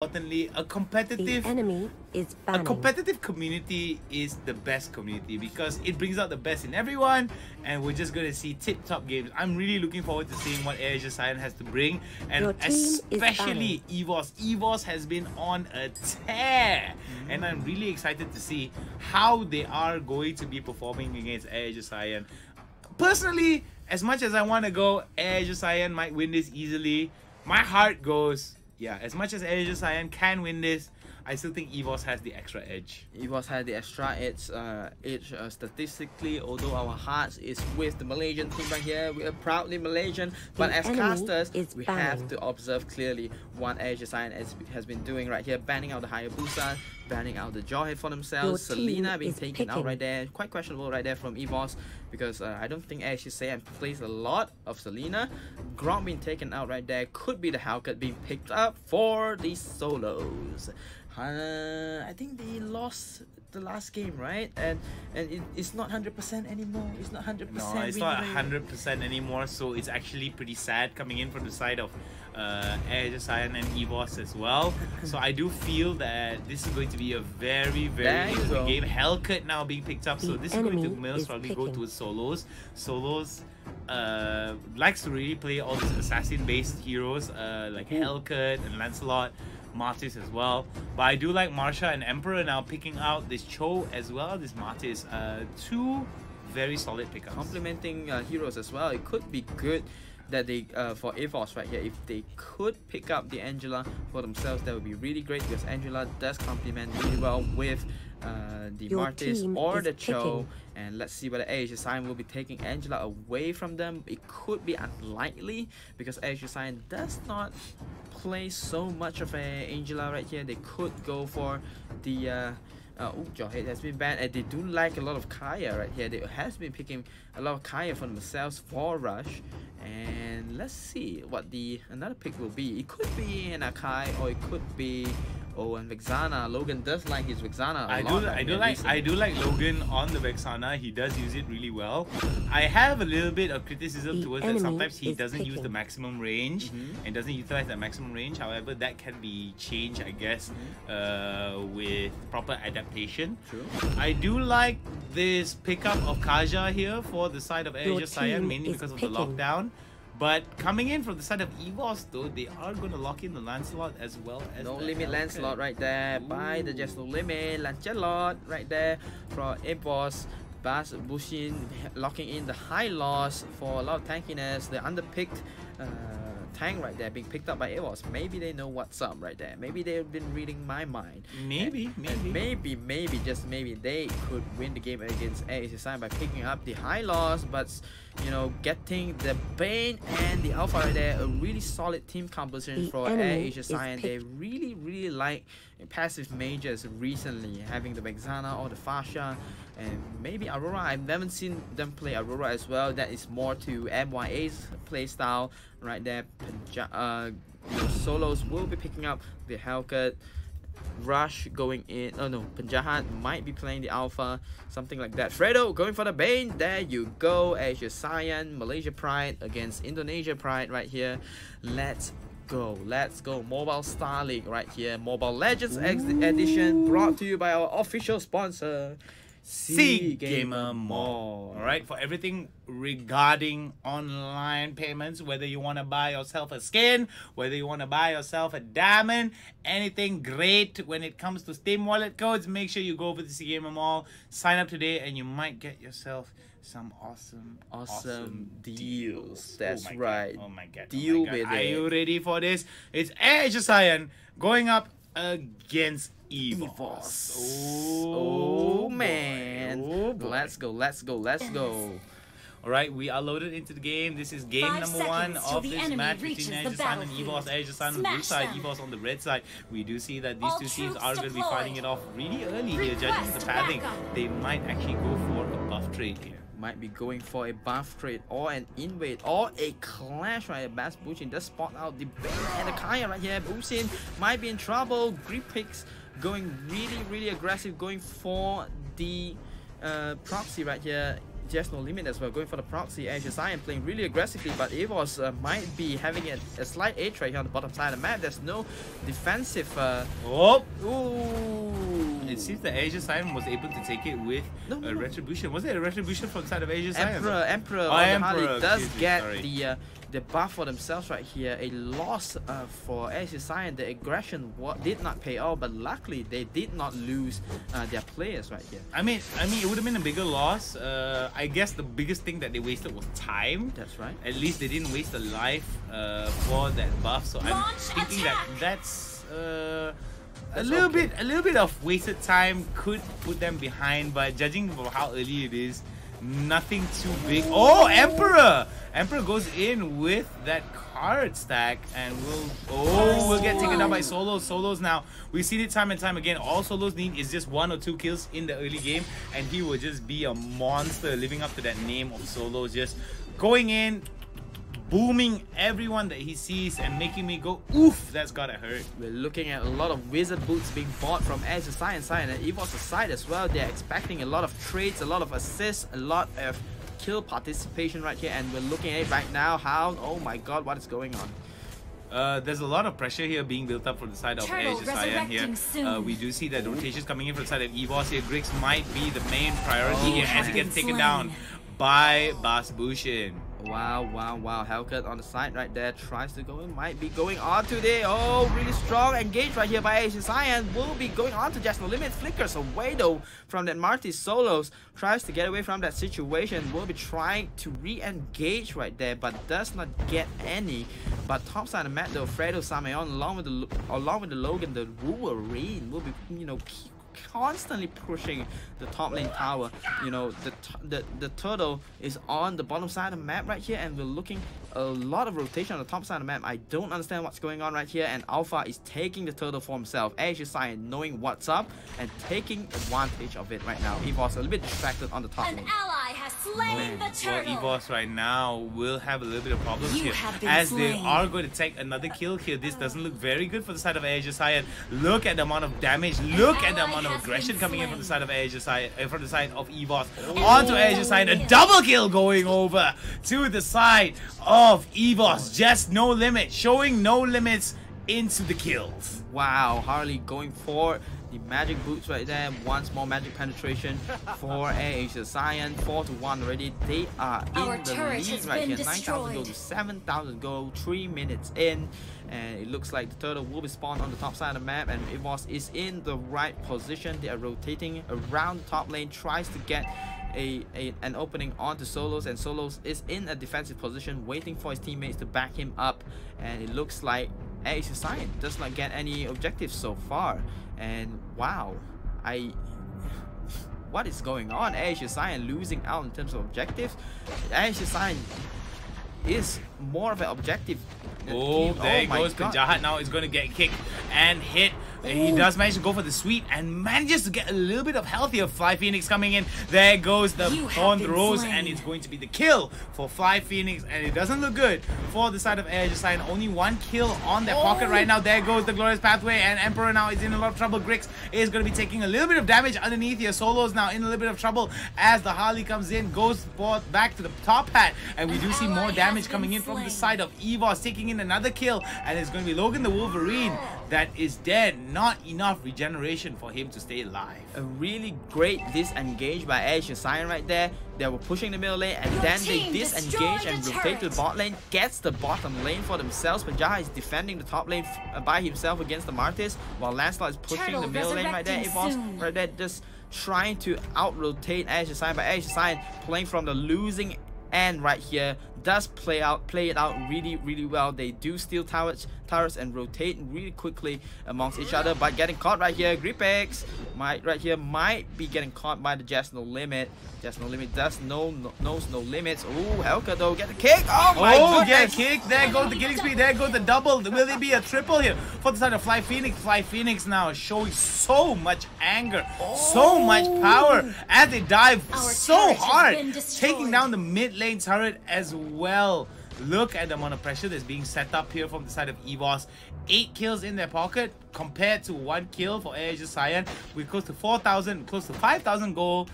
importantly, a competitive community is the best community because it brings out the best in everyone, and we're just going to see tip-top games. I'm really looking forward to seeing what ASYN has to bring, and especially EVOS. EVOS has been on a tear, and I'm really excited to see how they are going to be performing against ASYN. Personally, as much as I want to go, ASYN might win this easily. My heart goes, yeah, as much as ASYN can win this, I still think EVOS has the extra edge. EVOS has the extra edge statistically, although our hearts is with the Malaysian team right here. We are proudly Malaysian, but as casters, we have to observe clearly what ASYN has been doing right here, banning out the Hayabusa, banning out the Jawhead for themselves. Selena being taken out right there, quite questionable right there from EVOS, because I don't think ASYN plays a lot of Selena. Gronk being taken out right there, could be the Helcurt being picked up for the Soloz. I think they lost the last game, right? And it's not 100% anymore. It's not 100%. No, it's not 100% anymore. So it's actually pretty sad coming in from the side of ASYN and EVOS as well. So I do feel that this is going to be a very interesting game. Helcurt now being picked up, so this is going to most probably go towards Soloz. Soloz likes to really play all these assassin-based heroes like Helcurt and Lanceleot, Martis as well, but I do like Marsha and Emperor now picking out this Cho as well, this Martis. Two very solid pickups. Complementing heroes as well. It could be good that they for EVOS right here, if they could pick up the Angela for themselves, that would be really great, because Angela does complement really well with the Martis or the Cho. And let's see whether ASYN will be taking Angela away from them. It could be unlikely, because ASYN does not play so much of Angela right here. They could go for the Jawhead has been banned, and they do like a lot of Kaya right here. They has been picking a lot of Kaya for themselves for Rush. And let's see what the another pick will be. It could be an Akai, or it could be and Vexana. Logan does like his Vexana a lot. I do like Logan on the Vexana. He does use it really well. I have a little bit of criticism towards that. Sometimes he doesn't use the maximum range and doesn't utilize that maximum range. However, that can be changed, I guess, with proper adaptation. True. I do like this pickup of Kaja here for the side of ASYN, mainly because of the lockdown. But coming in from the side of EVOS, though, they are going to lock in the Lanceleot as well as No Limit Lanceleot right there. By the Just No Limit Lanceleot right there for EVOS. Bass Bushin locking in the high loss for a lot of tankiness. The underpicked tank right there being picked up by EVOS. Maybe they know what's up right there. Maybe they've been reading my mind. Maybe just maybe they could win the game against ASYN by picking up the high loss, but you know, getting the Bane and the Alpha right there. A really solid team composition for ASYN. They really like passive mages recently, having the Vexana or the Fasha, and maybe Aurora. I haven't seen them play Aurora as well. That is more to MYA's playstyle right there. Soloz will be picking up the Helcurt. Rush going in. Oh no, Penjahat might be playing the Alpha, something like that. Fredo going for the Bane. There you go. ASYN, Malaysia Pride against Indonesia Pride right here. Let's go. Mobile Star League right here. Mobile Legends edition brought to you by our official sponsor, Gamer Mall. Alright, for everything regarding online payments, whether you want to buy yourself a skin, whether you want to buy yourself a diamond, anything great when it comes to Steam wallet codes, make sure you go over to Gamer Mall, sign up today, and you might get yourself some awesome deals. That's right. Oh my god. Deal with it. Are you ready for this? It's ASYN going up against EVOS. Oh man. Oh boy. Let's go. Alright, we are loaded into the game. This is game number 1 of this match between ASYN and EVOS. ASYN on the blue side, EVOS on the red side. We do see that these two teams are going to be fighting it off really early here, judging the pathing. They might actually go for a buff trade here. Might be going for a buff trade or an invade or a clash right here. Bass Bushin does spot out the Bane and the Kaya right here. Bushin might be in trouble. Grip picks going really aggressive, going for the proxy right here. just no limit as well, going for the proxy. ASYN playing really aggressively, but EVOS might be having a slight edge right here on the bottom side of the map. There's no defensive. Oh! Ooh! It seems that ASYN was able to take it with a retribution. Was it a retribution from the side of ASYN? Emperor Oh, Emperor does get sorry. the buff for themselves right here. A loss for ASYN. The aggression did not pay off, but luckily they did not lose their players right here. I mean, it would have been a bigger loss. I guess the biggest thing that they wasted was time. That's right. At least they didn't waste a life for that buff. So I'm thinking that's a little bit of wasted time could put them behind. But judging from how early it is, nothing too big. Oh, Emperor! Emperor goes in with that card stack and we'll get taken down by Soloz. Soloz now, we've seen it time and time again. All Soloz need is just 1 or 2 kills in the early game and he will just be a monster, living up to that name of Soloz, just going in, booming everyone that he sees and making me go, oof, that's gotta hurt. We're looking at a lot of wizard boots being bought from ASYN side and EVOS side as well. They're expecting a lot of trades, a lot of assists, a lot of kill participation right here, and we're looking at it right now. How, oh my god, what is going on? There's a lot of pressure here being built up from the side of ASYN here. We do see that the rotations coming in from the side of EVOS here. Griggs might be the main priority here as he gets taken down by Basbushin. Wow, wow, wow. Helcurt on the side right there tries to go in, might be going on today. Oh, really strong engage right here by ASYN. Will be going on to just no limit. Flickers away though from that Marty. Soloz tries to get away from that situation. Will be trying to re-engage right there, but does not get any. But top side of the map though, Fredo Sameon along with the Logan, the Wolverine will be, you know, constantly pushing the top lane tower. You know, the turtle is on the bottom side of the map right here, and we're looking a lot of rotation on the top side of the map. I don't understand what's going on right here, and Alpha is taking the turtle for himself. ASYN knowing what's up and taking advantage of it right now. EVOS a little bit distracted on the top lane. An ally has slain the turtle. Well, EVOS right now will have a little bit of problems here as they are going to take another kill here. This doesn't look very good for the side of ASYN. Look at the amount of damage. Look at the amount of aggression coming in from the side of ASYN, from the side of EVOS onto ASYN. A double kill going over to the side of EVOS. Just no limit, showing no limits into the kills. Wow, Harley going for the magic boots right there. Once more magic penetration for ASYN. 4-1 already. They are in the lead right here. 9,000 gold to 7,000 gold. 3 minutes in. And it looks like the turtle will be spawned on the top side of the map, and EVOS is in the right position. They are rotating around the top lane, tries to get an opening onto Soloz, and Soloz is in a defensive position waiting for his teammates to back him up, and it looks like ASYN does not get any objectives so far. And wow, what is going on? ASYN losing out in terms of objectives. ASYN is more of an objective. Oh, there goes Penjahat. Now is going to get kicked and hit. He does manage to go for the sweep and manages to get a little bit of health here. Fly Phoenix coming in. There goes the Horned Rose, and it's going to be the kill for Fly Phoenix, and it doesn't look good for the side of ASYN. Only 1 kill on their pocket right now. There goes the Glorious Pathway, and Emperor now is in a lot of trouble. Griggs is going to be taking a little bit of damage underneath here. Soloz now in a little bit of trouble as the Harley comes in, goes back to the top hat, and we do see more damage coming in from the side of EVOS, taking in another kill, and it's going to be Logan the Wolverine that is dead. Not enough regeneration for him to stay alive. A really great disengage by ASYN right there. They were pushing the middle lane, and then they disengage and rotate to the bot lane, gets the bottom lane for themselves. Penjahat is defending the top lane by himself against the Martis, while Lanceleot is pushing the middle lane right there. EVOS right there just trying to out-rotate ASYN, but ASYN playing from the losing end right here does play it out really well. They do steal turrets and rotate really quickly amongst each other, but getting caught right here. Gripex might be getting caught by the Just No Limit. Just No Limit does knows no limits. Oh, Helcurt though, get the kick. Oh my goodness. Get kicked. There goes the killing speed. There goes the double. Will it be a triple here for the side of Fly Phoenix? Fly Phoenix now showing so much anger, so much power as they dive so hard, taking down the mid lane turret as well. Look at the amount of pressure that's being set up here from the side of EVOS. 8 kills in their pocket compared to 1 kill for ASYN, with close to 4,000, close to 5,000 goal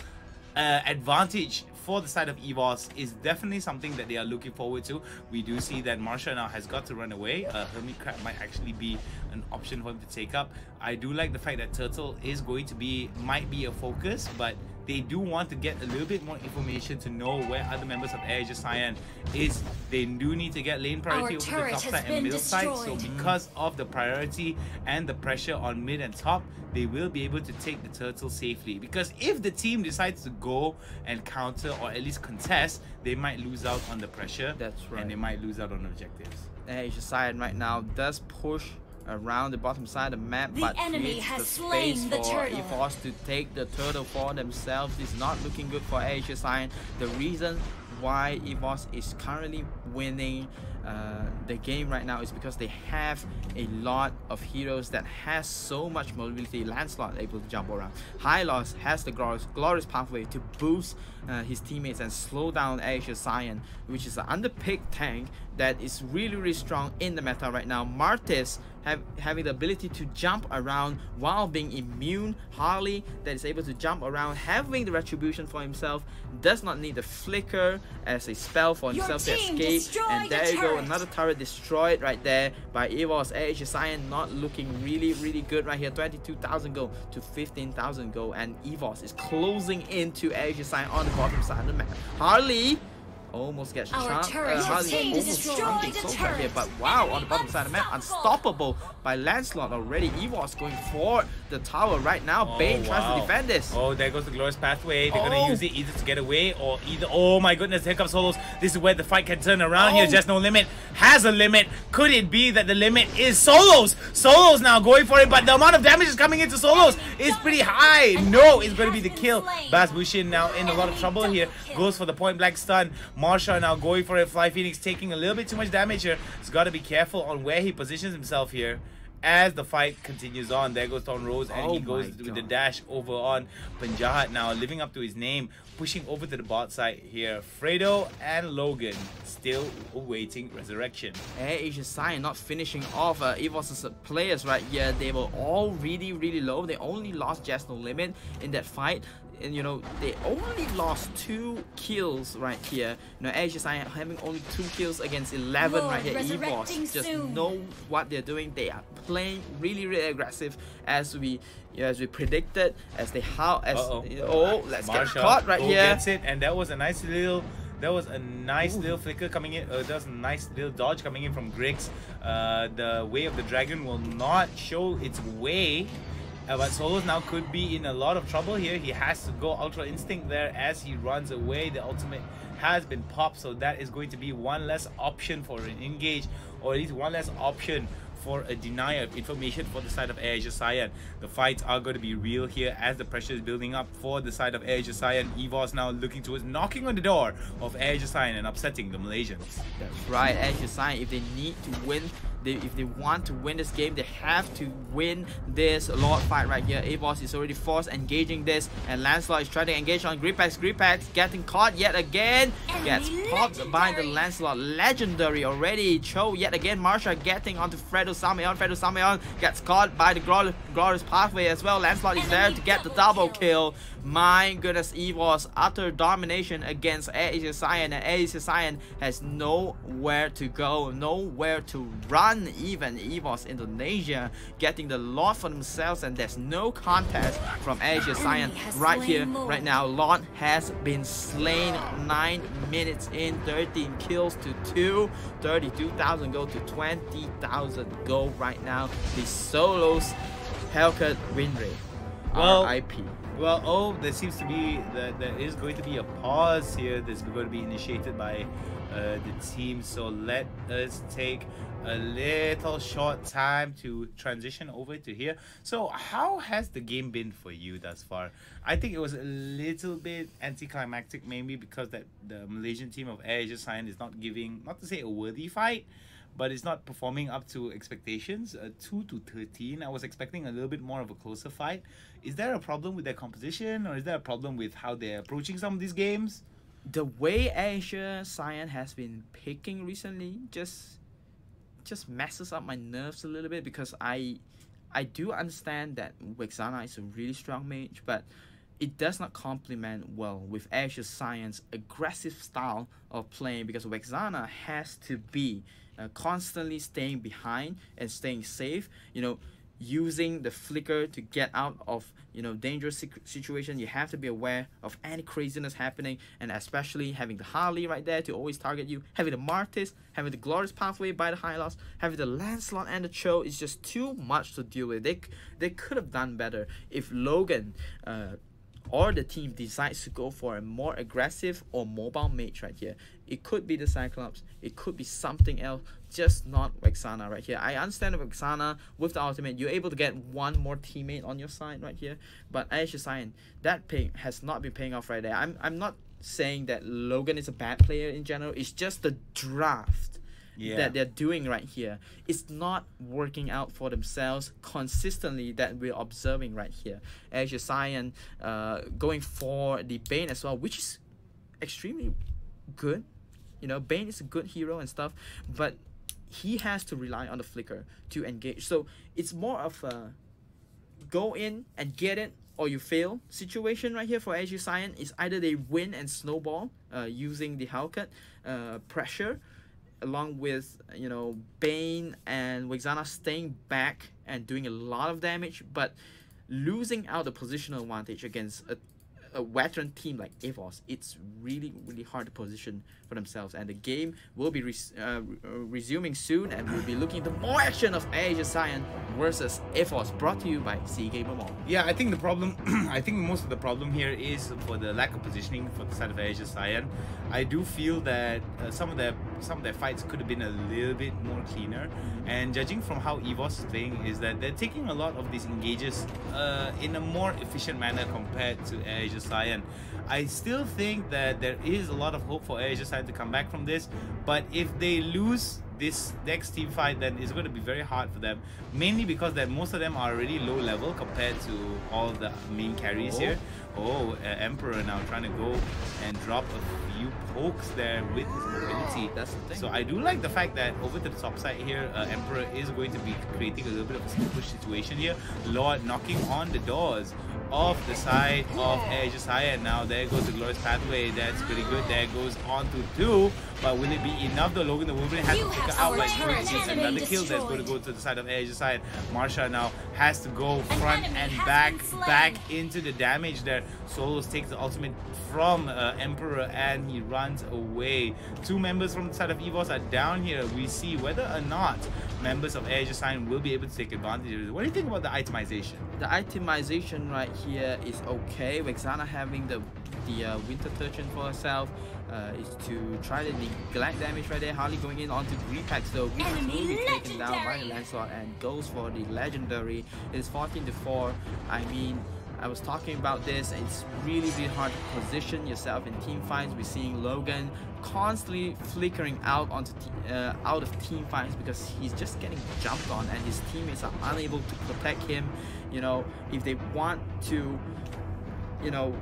advantage for the side of EVOS is definitely something that they are looking forward to. We do see that Marsha now has got to run away. Hermit Crab might actually be an option for him to take up. I do like the fact that Turtle is going to be, might be a focus, but they do want to get a little bit more information to know where other members of ASYN is. They do need to get lane priority over the top side and middle side. So because of the priority and the pressure on mid and top, they will be able to take the Turtle safely. Because if the team decides to go and counter or at least contest, they might lose out on the pressure. That's right. And they might lose out on objectives. ASYN right now does push around the bottom side of the map, but enemy creates has the slain space the for turtle. EVOS to take the turtle for themselves. It's not looking good for ASYN. The reason why EVOS is currently winning the game right now is because they have a lot of heroes that has so much mobility. Lanceleot able to jump around. Hylos has the glorious pathway to boost his teammates and slow down ASYN, which is an underpicked tank that is really strong in the meta right now. Martis having the ability to jump around while being immune. Harley that is able to jump around, having the retribution for himself, does not need the flicker as a spell for himself to escape. And there you go, another turret destroyed right there by EVOS. ASYN not looking really good right here. 22,000 gold to 15,000 gold, and EVOS is closing into ASYN on the bottom side of the map. Harley almost gets shot. Harley almost flanking so right here, but wow, on the bottom side of the map, unstoppable by Lanceleot already. EVOS going for the tower right now. Bane tries to defend this. Oh, there goes the glorious pathway. They're gonna use it either to get away or either. Oh my goodness, here comes Soloz. This is where the fight can turn around here. Just No Limit has a limit. Could it be that the limit is Soloz? Soloz now going for it, but the amount of damage is coming into Soloz is pretty high. No, it's gonna be the kill. Baz Bushin now in a lot of trouble here. Goes for the point blank stun. Marsha now going for it. Fly Phoenix taking a little bit too much damage here. He's got to be careful on where he positions himself here as the fight continues on. There goes Tom Rose, and he goes with the dash over on Panjahat now, living up to his name, pushing over to the bot side here. Fredo and Logan still awaiting resurrection. ASYN not finishing off EVOS' players right here. They were all really low. They only lost Just No Limit in that fight. And you know, they only lost 2 kills right here. You know, ASYN having only 2 kills against 11 right here. EVOS just know what they're doing. They are playing really aggressive as we predicted. As they let's get caught right here. Gets it, and that was a nice little. That was a nice little flicker coming in. That was a nice little dodge coming in from Griggs. The way of the dragon will not show its way. But Soloz now could be in a lot of trouble here. He has to go Ultra Instinct there as he runs away. The ultimate has been popped, so that is going to be one less option for an engage, or at least one less option for a denial of information for the side of ASYN. The fights are going to be real here as the pressure is building up for the side of ASYN. EVOS now looking towards knocking on the door of ASYN and upsetting the Malaysians. That's right, ASYN, if they need to win, if they want to win this game, they have to win this Lord fight right here. EVOS is already forced engaging this, and Lanceleot is trying to engage on Gripex. Gripex getting caught yet again. Gets popped by the Lanceleot. Legendary already. Cho yet again. Marsha getting onto Fredo Sameon. Fredo Sameon gets caught by the glorious pathway as well. Lanceleot is there to get the double kill. My goodness, EVOS utter domination against ASYN, and ASYN has nowhere to go, nowhere to run. Even EVOS Indonesia getting the Lord for themselves, and there's no contest from ASYN right here, right now. Lord has been slain. 9 minutes in, 13 kills to 2, 32,000 gold to 20,000 gold right now. The Soloz Helcurt win rate. Well, RIP. Well, there seems to be there is going to be a pause here that's going to be initiated by the team. So let us take a little short time to transition over to here. So how has the game been for you thus far? I think it was a little bit anticlimactic, maybe because that the Malaysian team of ASYN is not giving, not to say a worthy fight, but it's not performing up to expectations. 2-13. I was expecting a little bit more of a closer fight. Is there a problem with their composition, or is there a problem with how they're approaching some of these games? The way ASYN has been picking recently just messes up my nerves a little bit, because I do understand that Wexana is a really strong mage, but it does not complement well with ASYN's aggressive style of playing, because Vexana has to be constantly staying behind and staying safe, you know, using the flicker to get out of, you know, dangerous situation. You have to be aware of any craziness happening, and especially having the Harley right there to always target you, having the Martis, having the Glorious Pathway by the High Loss, having the Lanceleot and the Cho is just too much to deal with. They could have done better if Logan or the team decides to go for a more aggressive or mobile mage right here. It could be the Cyclops, it could be something else, just not Vexana right here. I understand Vexana with the ultimate, you're able to get one more teammate on your side right here, but ASYN, that pick has not been paying off right there. I'm not saying that Logan is a bad player in general, it's just the draft that they're doing right here. It's not working out for themselves consistently that we're observing right here. ASYN going for the Bane as well, which is extremely good. You know, Bane is a good hero and stuff, but he has to rely on the flicker to engage. So it's more of a go in and get it or you fail situation right here for ASYN. Is either they win and snowball using the Helcurt pressure, along with, you know, Bane and Vexana staying back and doing a lot of damage, but losing out the positional advantage against a veteran team like EVOS. It's really hard to position for themselves, and the game will be resuming soon, and we'll be looking at more action of ASYN versus EVOS, brought to you by Gamer Mall. Yeah, I think the problem, I think most of the problem here is for the lack of positioning for the side of ASYN. I do feel that some of their fights could have been a little bit more cleaner, and judging from how EVOS is playing, is that they're taking a lot of these engages in a more efficient manner compared to ASYN. I still think that there is a lot of hope for ASYN to come back from this, but if they lose this next team fight, then it's going to be very hard for them, mainly because that most of them are already low level compared to all the main carries here. Emperor now trying to go and drop a few pokes there with his mobility. That's the thing. So I do like the fact that over to the top side here, Emperor is going to be creating a little bit of a skill push situation here. Lord knocking on the doors of the side of ASYN. Now there goes the Glorious Pathway. That's pretty good. There goes on to 2. But will it be enough though? Logan the Wolverine has to pick her out, but it's another kill that's going to go to the side of ASYN. Marsha now has to go front and back into the damage there. Soloz takes the ultimate from Emperor and he runs away. 2 members from the side of EVOS are down here. We see whether or not members of ASYN will be able to take advantage of it. What do you think about the itemization? The itemization right here is okay. Vexana having the Winter Turchin for herself is to try to neglect damage right there. Harley going in onto Repacks though. Repacks will be taken down by the Lanceleot and goes for the Legendary. It's 14-4. I mean, I was talking about this, and it's really hard to position yourself in team fights. We're seeing Logan constantly flickering out onto out of team fights because he's just getting jumped on, and his teammates are unable to protect him. You know, if they want to, you know,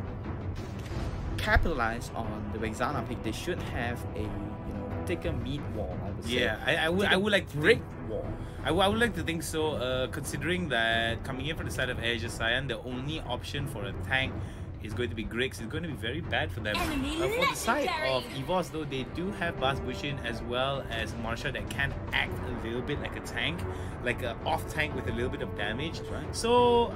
capitalize on the Vexana pick, they should have a, you know, thicker meat wall, I would say. Yeah, I would like to brick think, wall. I would like to think so, considering that coming in from the side of ASYN, the only option for a tank is going to be Grix. It's going to be very bad for them. For the side of EVOS though, they do have Bushin as well as Marsha that can act a little bit like a tank, like an off tank with a little bit of damage. Right. So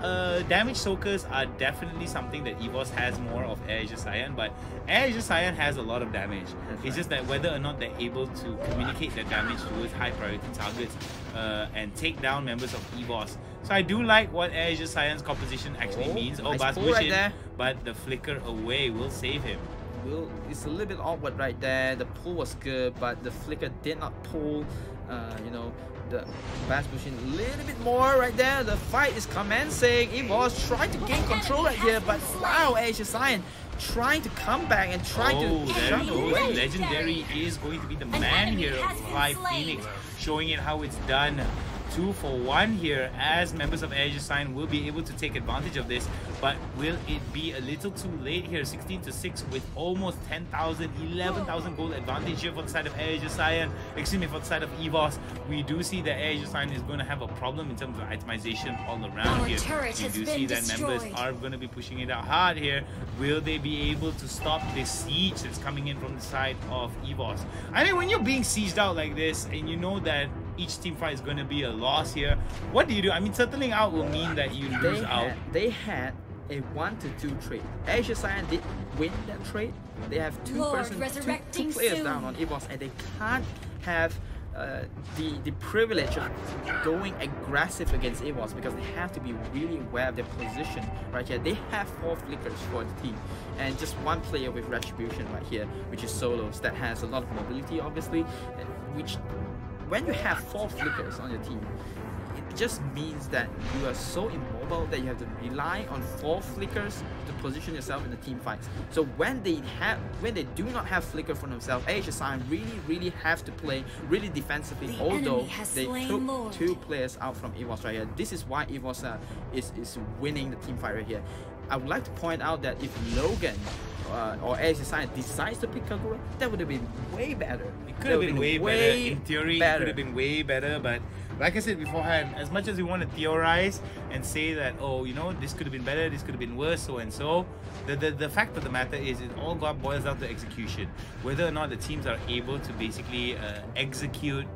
damage soakers are definitely something that EVOS has more of ASYN, but ASYN has a lot of damage. It's just that whether or not they're able to communicate their damage towards high priority targets and take down members of EVOS. So I do like what ASYN's composition actually means. Nice Bas pull Bushin, right there. but the flicker away will save him. Well, it's a little bit awkward right there. The pull was good, but the flicker did not pull. You know, the Bas Bushin a little bit more right there. The fight is commencing. EVOS trying to gain control right here, but wow, ASYN trying to come back and trying to there jump he goes. away. Legendary is going to be the man here of Phoenix, showing it how it's done 2-for-1 here, as members of ASYN will be able to take advantage of this. But will it be a little too late here? 16-6 with almost 10,000, 11,000 gold advantage here for the side of ASYN. Excuse me, for the side of EVOS. We do see that ASYN is going to have a problem in terms of itemization all around here. We do see that members are going to be pushing it out hard here. Will they be able to stop this siege that's coming in from the side of EVOS? I mean, when you're being sieged out like this and you know that each team fight is going to be a loss here, what do? I mean, settling out will mean that you lose out. They had a 1-2 trade. ASYN did win that trade. They have two players down on EVOS, and they can't have the privilege of going aggressive against EVOS because they have to be really aware of their position right here. They have 4 flickers for the team and just one player with retribution right here, which is Soloz, that has a lot of mobility obviously, which when you have 4 flickers on your team, it just means that you are so immobile that you have to rely on 4 flickers to position yourself in the team fights. So when they do not have flicker for themselves, ASYN really have to play really defensively, although they took 2 players out from EVOS right here. This is why EVOS is winning the team fight right here. I would like to point out that if Logan or ASYN decides to pick Kagura, that would have been way better. It could have been way better. In theory, it could have been way better, but like I said beforehand, as much as we want to theorize and say that, oh, you know, this could have been better, this could have been worse, so and so, the fact of the matter is it all boils down to execution. Whether or not the teams are able to basically execute,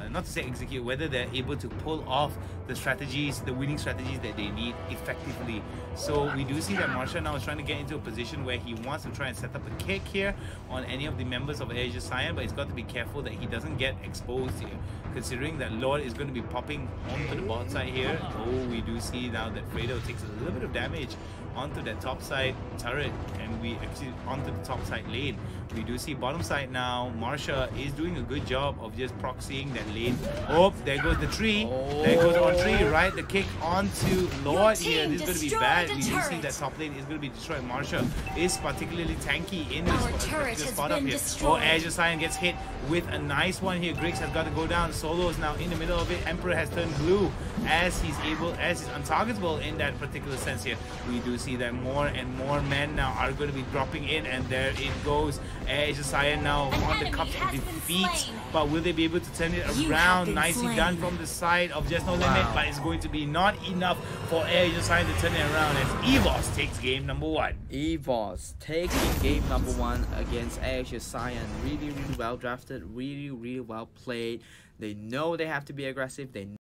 not to say execute, whether they're able to pull off the strategies, the winning strategies that they need effectively. So we do see that Marsha now is trying to get into a position where he wants to try and set up a kick here on any of the members of ASYN, but he's got to be careful that he doesn't get exposed here, considering that Lord is going to be popping onto the bot side here. Oh, we do see now that Fredo takes a little bit of damage onto that top side turret, and we actually onto the top side lane. We do see bottom side now. Marsha is doing a good job of just proxying that lane. Oh, there goes the tree. There goes on tree, right? The kick onto Lord here. This is going to be bad. We do see that top lane is going to be destroyed. Marsha is particularly tanky in this spot up here. Oh, ASYN gets hit with a nice one here. Griggs has got to go down. Solo is now in the middle of it. Emperor has turned blue as he's untargetable in that particular sense here. We do see that more and more men now are going to be dropping in, and there it goes. ASYN now on the cup of defeat, but will they be able to turn it around? Nicely done from the side of Just No Limit, but it's going to be not enough for ASYN to turn it around as EVOS takes game number 1. EVOS taking game number 1 against ASYN. Really well drafted, really well played. They know they have to be aggressive. They